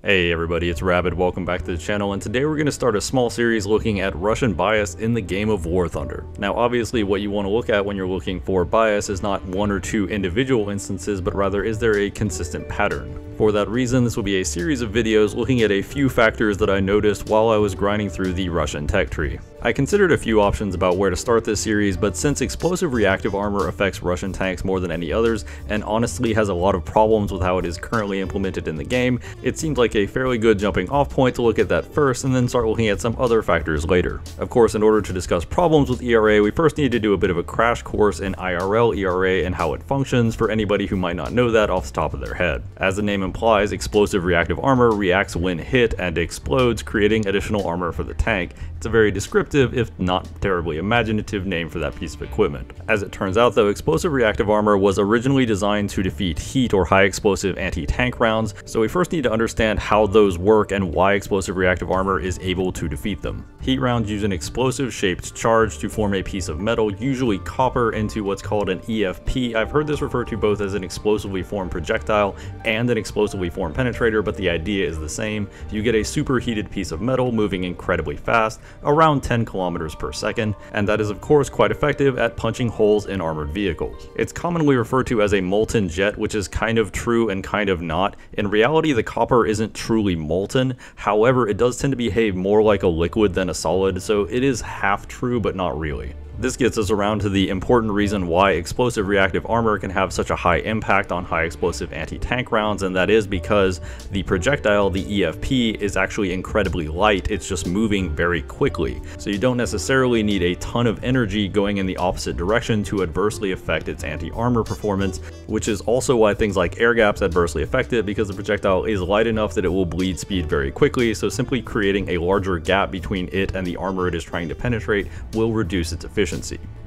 Hey everybody, it's Rabbit, welcome back to the channel, and today we're going to start a small series looking at Russian bias in the game of War Thunder. Now obviously what you want to look at when you're looking for bias is not one or two individual instances, but rather is there a consistent pattern. For that reason, this will be a series of videos looking at a few factors that I noticed while I was grinding through the Russian tech tree. I considered a few options about where to start this series, but since explosive reactive armor affects Russian tanks more than any others, and honestly has a lot of problems with how it is currently implemented in the game, it seemed like a fairly good jumping off point to look at that first and then start looking at some other factors later. Of course, in order to discuss problems with ERA, we first need to do a bit of a crash course in IRL ERA and how it functions for anybody who might not know that off the top of their head. As the name implies, explosive reactive armor reacts when hit and explodes, creating additional armor for the tank. It's a very descriptive, if not terribly imaginative, name for that piece of equipment. As it turns out though, explosive reactive armor was originally designed to defeat heat or high explosive anti-tank rounds, so we first need to understand how those work and why explosive reactive armor is able to defeat them. Heat rounds use an explosive shaped charge to form a piece of metal, usually copper, into what's called an EFP. I've heard this referred to both as an explosively formed projectile and an explosively formed penetrator, but the idea is the same. You get a superheated piece of metal moving incredibly fast, around 10 kilometers per second, and that is of course quite effective at punching holes in armored vehicles. It's commonly referred to as a molten jet, which is kind of true and kind of not. In reality, the copper isn't truly molten, however it does tend to behave more like a liquid than a solid, so it is half true but not really. This gets us around to the important reason why explosive reactive armor can have such a high impact on high explosive anti-tank rounds, and that is because the projectile, the EFP, is actually incredibly light. It's just moving very quickly. So you don't necessarily need a ton of energy going in the opposite direction to adversely affect its anti-armor performance, which is also why things like air gaps adversely affect it, because the projectile is light enough that it will bleed speed very quickly, so simply creating a larger gap between it and the armor it is trying to penetrate will reduce its efficiency.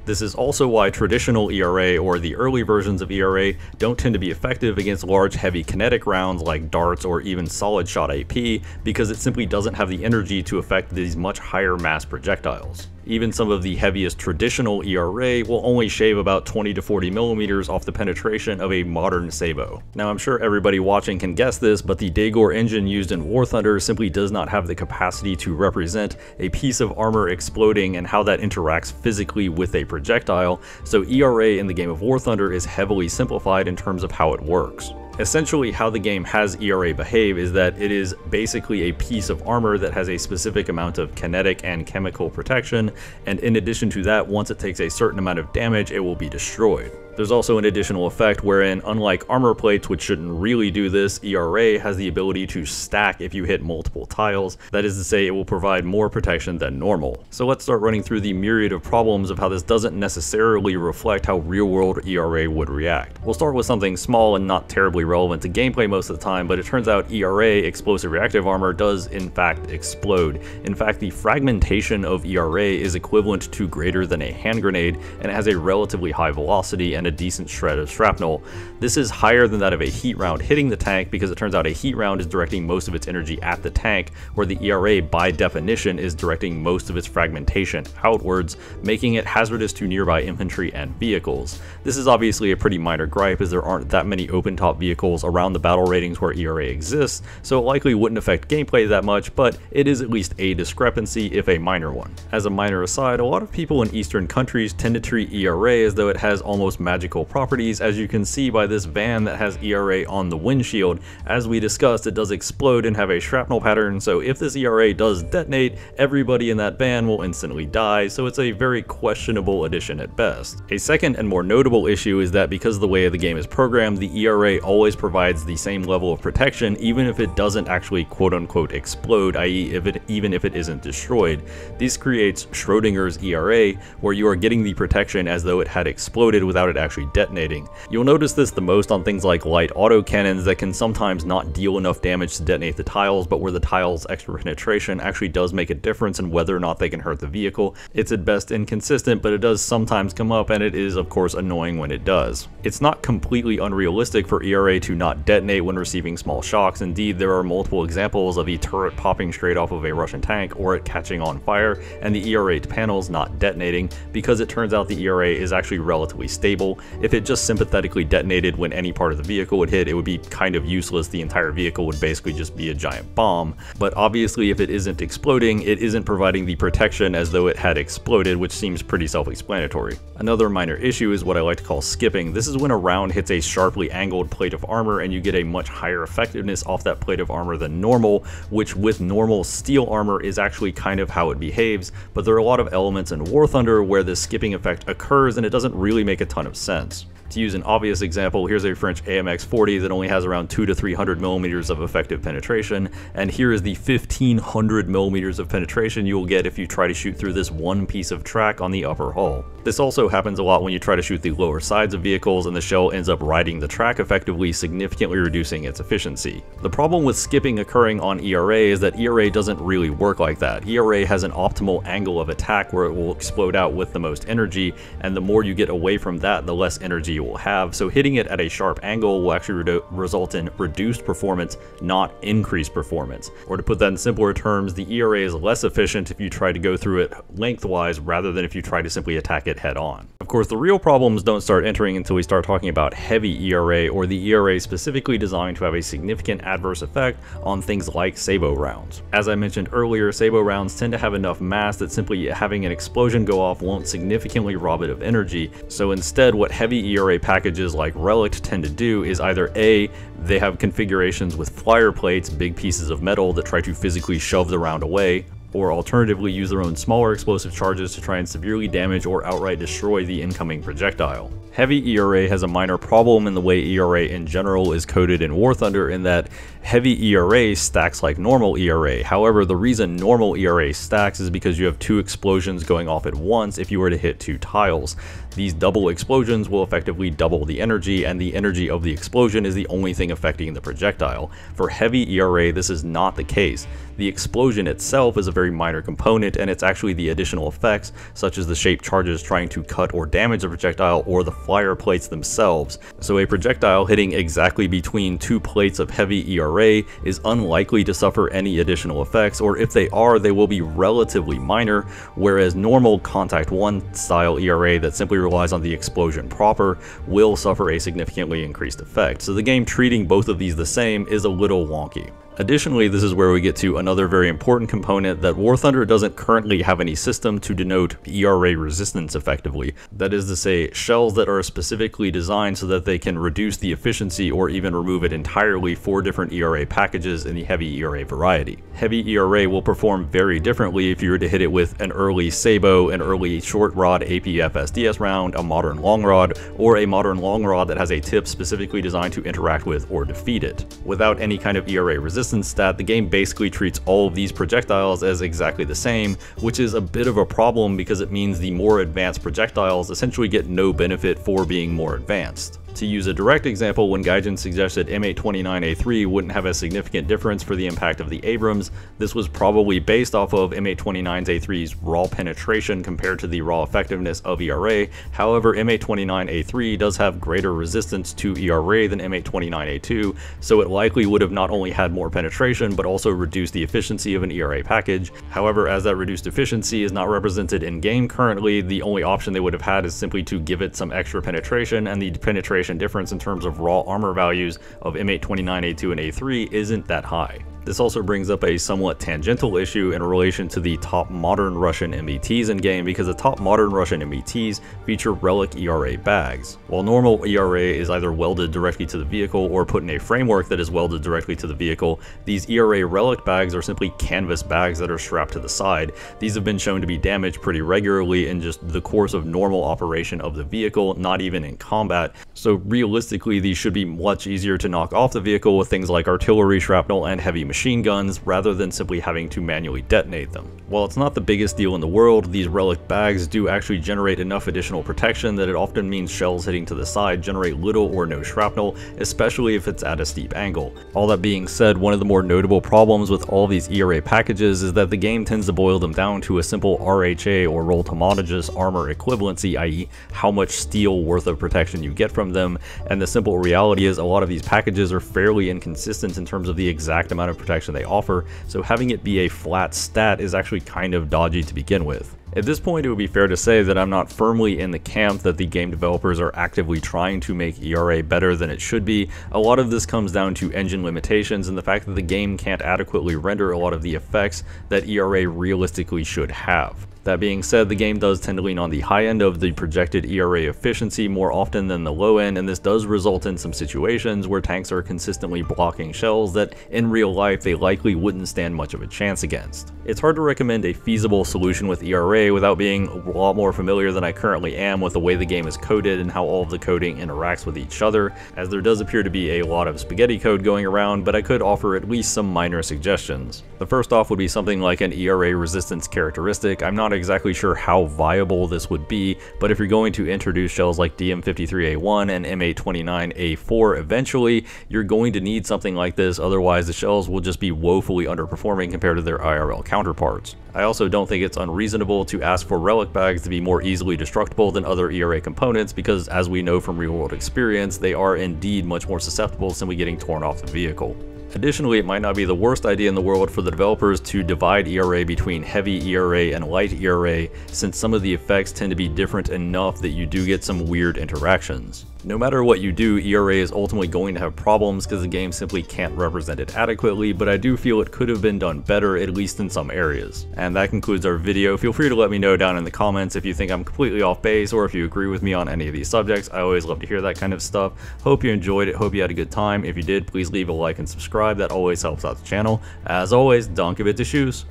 This is also why traditional ERA, or the early versions of ERA, don't tend to be effective against large heavy kinetic rounds like darts or even solid shot AP, because it simply doesn't have the energy to affect these much higher mass projectiles. Even some of the heaviest traditional ERA will only shave about 20 to 40 millimeters off the penetration of a modern Sabo. Now I'm sure everybody watching can guess this, but the Daegor engine used in War Thunder simply does not have the capacity to represent a piece of armor exploding and how that interacts physically with a projectile, so ERA in the game of War Thunder is heavily simplified in terms of how it works. Essentially, how the game has ERA behave is that it is basically a piece of armor that has a specific amount of kinetic and chemical protection, and in addition to that, once it takes a certain amount of damage, it will be destroyed. There's also an additional effect wherein, unlike armor plates, which shouldn't really do this, ERA has the ability to stack if you hit multiple tiles. That is to say, it will provide more protection than normal. So let's start running through the myriad of problems of how this doesn't necessarily reflect how real-world ERA would react. We'll start with something small and not terribly relevant to gameplay most of the time, but it turns out ERA, explosive reactive armor, does in fact explode. In fact, the fragmentation of ERA is equivalent to greater than a hand grenade, and it has a relatively high velocity and a decent shred of shrapnel. This is higher than that of a heat round hitting the tank, because it turns out a heat round is directing most of its energy at the tank, where the ERA by definition is directing most of its fragmentation outwards, making it hazardous to nearby infantry and vehicles. This is obviously a pretty minor gripe, as there aren't that many open top vehicles around the battle ratings where ERA exists, so it likely wouldn't affect gameplay that much, but it is at least a discrepancy, if a minor one. As a minor aside, a lot of people in Eastern countries tend to treat ERA as though it has almost magical properties, as you can see by this van that has ERA on the windshield. As we discussed, it does explode and have a shrapnel pattern, so if this ERA does detonate, everybody in that van will instantly die, so it's a very questionable addition at best. A second and more notable issue is that because of the way the game is programmed, the ERA always provides the same level of protection even if it doesn't actually quote-unquote explode, i.e. even if it isn't destroyed. This creates Schrodinger's ERA, where you are getting the protection as though it had exploded without it actually detonating. You'll notice this the most on things like light autocannons that can sometimes not deal enough damage to detonate the tiles, but where the tile's extra penetration actually does make a difference in whether or not they can hurt the vehicle. It's at best inconsistent, but it does sometimes come up, and it is of course annoying when it does. It's not completely unrealistic for ERA to not detonate when receiving small shocks. Indeed, there are multiple examples of the turret popping straight off of a Russian tank or it catching on fire and the ERA panels not detonating, because it turns out the ERA is actually relatively stable vehicle. If it just sympathetically detonated when any part of the vehicle would hit, it would be kind of useless. The entire vehicle would basically just be a giant bomb. But obviously if it isn't exploding, it isn't providing the protection as though it had exploded, which seems pretty self-explanatory. Another minor issue is what I like to call skipping. This is when a round hits a sharply angled plate of armor and you get a much higher effectiveness off that plate of armor than normal, which with normal steel armor is actually kind of how it behaves, but there are a lot of elements in War Thunder where this skipping effect occurs and it doesn't really make a ton of sense. To use an obvious example, here's a French AMX-40 that only has around 200 to 300 millimeters of effective penetration, and here is the 1500 millimeters of penetration you will get if you try to shoot through this one piece of track on the upper hull. This also happens a lot when you try to shoot the lower sides of vehicles and the shell ends up riding the track effectively, significantly reducing its efficiency. The problem with skipping occurring on ERA is that ERA doesn't really work like that. ERA has an optimal angle of attack where it will explode out with the most energy, and the more you get away from that, the less energy you will have, so hitting it at a sharp angle will actually result in reduced performance, not increased performance. Or to put that in simpler terms, the ERA is less efficient if you try to go through it lengthwise rather than if you try to simply attack it head on. Of course, the real problems don't start entering until we start talking about heavy ERA, or the ERA specifically designed to have a significant adverse effect on things like sabot rounds. As I mentioned earlier, sabot rounds tend to have enough mass that simply having an explosion go off won't significantly rob it of energy, so instead what heavy ERA packages like Relict tend to do is either A, they have configurations with flyer plates, big pieces of metal that try to physically shove the round away, or alternatively use their own smaller explosive charges to try and severely damage or outright destroy the incoming projectile. Heavy ERA has a minor problem in the way ERA in general is coded in War Thunder, in that heavy ERA stacks like normal ERA. However, the reason normal ERA stacks is because you have two explosions going off at once if you were to hit two tiles. These double explosions will effectively double the energy, and the energy of the explosion is the only thing affecting the projectile. For heavy ERA, this is not the case. The explosion itself is a very minor component, and it's actually the additional effects, such as the shaped charges trying to cut or damage the projectile, or the flyer plates themselves. So a projectile hitting exactly between two plates of heavy ERA is unlikely to suffer any additional effects, or if they are, they will be relatively minor, whereas normal Contact 1 style ERA that simply relies on the explosion proper will suffer a significantly increased effect. So the game treating both of these the same is a little wonky. Additionally, this is where we get to another very important component, that War Thunder doesn't currently have any system to denote ERA resistance effectively. That is to say, shells that are specifically designed so that they can reduce the efficiency or even remove it entirely for different ERA packages in the heavy ERA variety. Heavy ERA will perform very differently if you were to hit it with an early sabot, an early short rod APF SDS round, a modern long rod, or a modern long rod that has a tip specifically designed to interact with or defeat it. Without any kind of ERA resistance stat, the game basically treats all of these projectiles as exactly the same, which is a bit of a problem because it means the more advanced projectiles essentially get no benefit for being more advanced. To use a direct example, when Gaijin suggested M829A3 wouldn't have a significant difference for the impact of the Abrams, this was probably based off of M829A3's raw penetration compared to the raw effectiveness of ERA. However, M829A3 does have greater resistance to ERA than M829A2, so it likely would have not only had more penetration, but also reduced the efficiency of an ERA package. However, as that reduced efficiency is not represented in game currently, the only option they would have had is simply to give it some extra penetration, and the penetration difference in terms of raw armor values of M829A2 and A3 isn't that high. This also brings up a somewhat tangential issue in relation to the top modern Russian MBTs in game, because the top modern Russian MBTs feature Relic ERA bags. While normal ERA is either welded directly to the vehicle or put in a framework that is welded directly to the vehicle, these ERA Relic bags are simply canvas bags that are strapped to the side. These have been shown to be damaged pretty regularly in just the course of normal operation of the vehicle, not even in combat. So realistically, these should be much easier to knock off the vehicle with things like artillery shrapnel and heavy machine guns, rather than simply having to manually detonate them. While it's not the biggest deal in the world, these Relic bags do actually generate enough additional protection that it often means shells hitting to the side generate little or no shrapnel, especially if it's at a steep angle. All that being said, one of the more notable problems with all these ERA packages is that the game tends to boil them down to a simple RHA or rolled homogeneous armor equivalency, i.e. how much steel worth of protection you get from them, and the simple reality is a lot of these packages are fairly inconsistent in terms of the exact amount of protection they offer, so having it be a flat stat is actually kind of dodgy to begin with. At this point, it would be fair to say that I'm not firmly in the camp that the game developers are actively trying to make ERA better than it should be. A lot of this comes down to engine limitations and the fact that the game can't adequately render a lot of the effects that ERA realistically should have. That being said, the game does tend to lean on the high end of the projected ERA efficiency more often than the low end, and this does result in some situations where tanks are consistently blocking shells that in real life they likely wouldn't stand much of a chance against. It's hard to recommend a feasible solution with ERA without being a lot more familiar than I currently am with the way the game is coded and how all of the coding interacts with each other, as there does appear to be a lot of spaghetti code going around, but I could offer at least some minor suggestions. The first off would be something like an ERA resistance characteristic. I'm not exactly sure how viable this would be, but if you're going to introduce shells like DM53A1 and MA29A4 eventually, you're going to need something like this, otherwise the shells will just be woefully underperforming compared to their IRL counterparts. I also don't think it's unreasonable to ask for relic bags to be more easily destructible than other ERA components, because as we know from real world experience, they are indeed much more susceptible to simply getting torn off the vehicle. Additionally, it might not be the worst idea in the world for the developers to divide ERA between heavy ERA and light ERA, since some of the effects tend to be different enough that you do get some weird interactions. No matter what you do, ERA is ultimately going to have problems because the game simply can't represent it adequately, but I do feel it could have been done better, at least in some areas. And that concludes our video. Feel free to let me know down in the comments if you think I'm completely off base or if you agree with me on any of these subjects. I always love to hear that kind of stuff. Hope you enjoyed it, hope you had a good time. If you did, please leave a like and subscribe, that always helps out the channel. As always, don't give it to shoes.